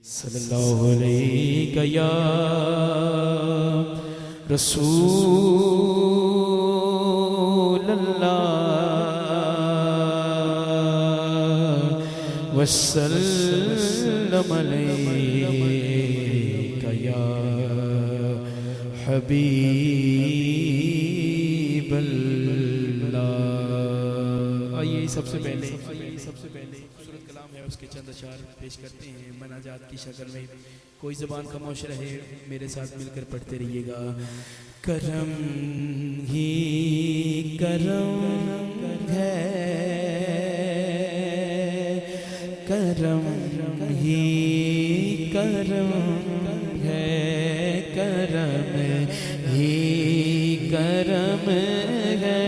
صلی اللہ علیہ یا رسول اللہ وسلم علیہ یا حبیب اللہ۔ آئیے سب سے پہلے خوبصورت کلام ہے، اس کے چند اشعار پیش کرتے ہیں مناجات کی شکل میں۔ کوئی زبان خاموش رہے، میرے ساتھ مل کر پڑھتے رہیے گا۔ کرم ہی کرم ہے، کرم ہی کرم ہے، کرم ہی کرم ہے،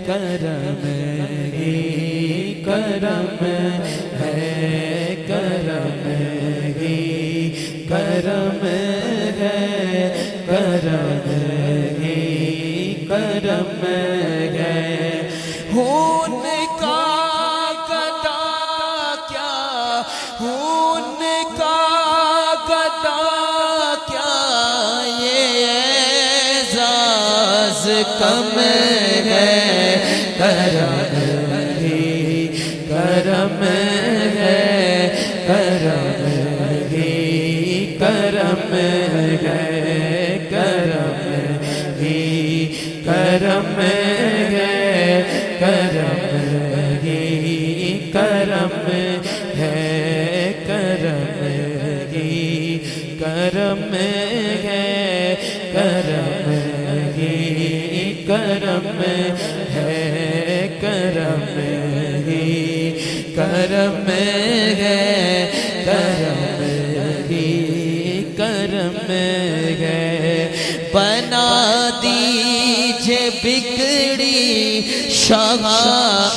کرم ہی کرم ہے، کرم ہی کرم ہے، کرم ہی کرم ہے۔ ہون کا گدا کیا، ہون کا گدا کیا، یہ اعزاز کم ہے، کرم ہی کرم ہے، کرم ہی کرم ہے، کرم ہی کرم ہے، کرم ہی کرم ہے، کرم ہی کرم ہے، کرم ہی کرم ہے، کرم ہی کرم ہے، کرم ہی کرم ہے۔ بنا دیجئے بگڑی شاہ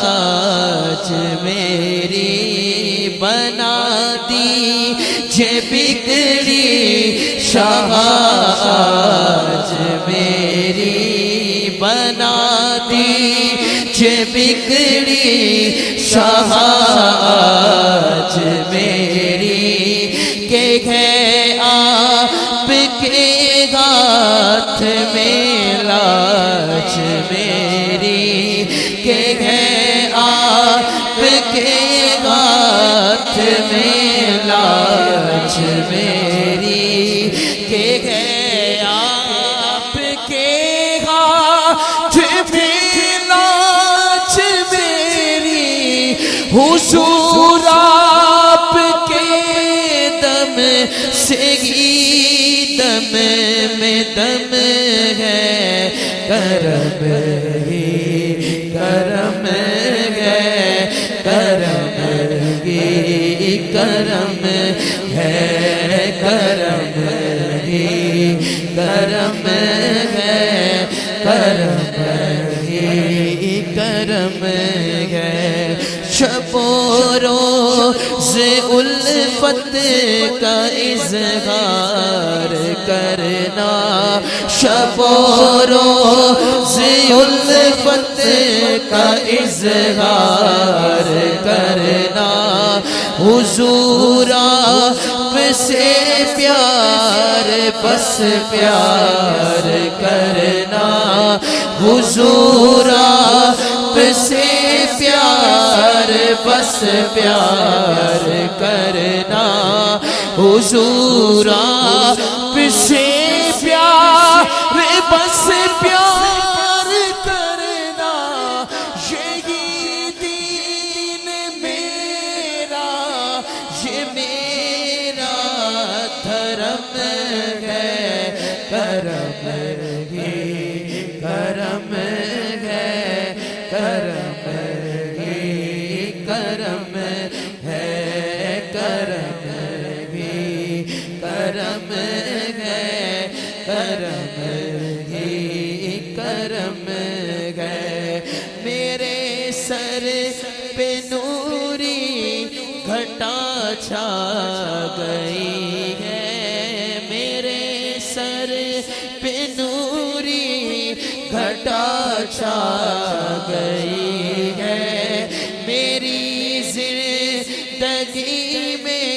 آج میری، بنا دیجئے بگڑی شاہ آج میری، بنا دیجئے بگڑی شاہ آج میری، کہ ہے آپ کے ہاتھ میں لاج میری، کہ ہے آپ کے ہاتھ میں لاج میری، کہ ہے آپ کے ہاتھ میں لاج میری، حضور آپ کے دم سے ہی دم میں دم ہے، کرم ہی کرم ہے، کرم ہی کرم ہے، کرم ہی کرم ہے، کرم ہی کرم ہے۔ شب و روز الفت کا اظہار کرنا، شب و روز الفت کا اظہار کرنا، حضور آپ سے پیار بس پیار کرنا، حضور آپ سے پیار بس پیار کرنا، حضور آپ سے پیار بس پیار کرنا، یہی دین میرا، یہ میرا دھرم ہے، کرم ہی کرم ہے، کرم ہی کرم ہے، کرم ہی کرم ہے، کرم ہی کرم ہے۔ میرے سر پہ نوری گھٹا چھا گئی ہے، میرے سر پہ نوری گھٹا چھا گئی ہے، میری زندگی میں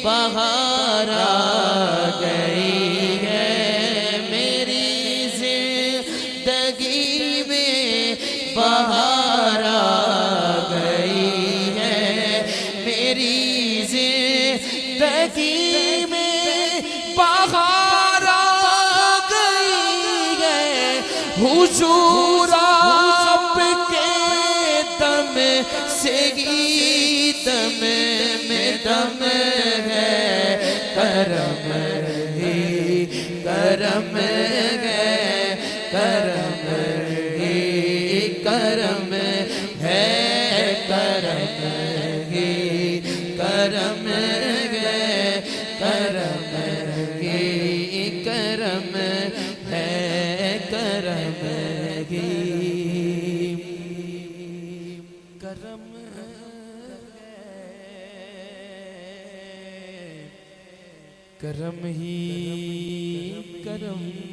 بہار بہار آ گئی ہے میری زندگی میں بہار آ گئی ہے میری زندگی میں بہار آ گئی ہے حضور آپ کے دم سے ہی دم میں دم ہے کرم ہی کرم ہے کرم ہی کرم ہے کرم ہی کرم ہے کرم ہی کرم ہے کرم ہی کرم کرم ہی کرم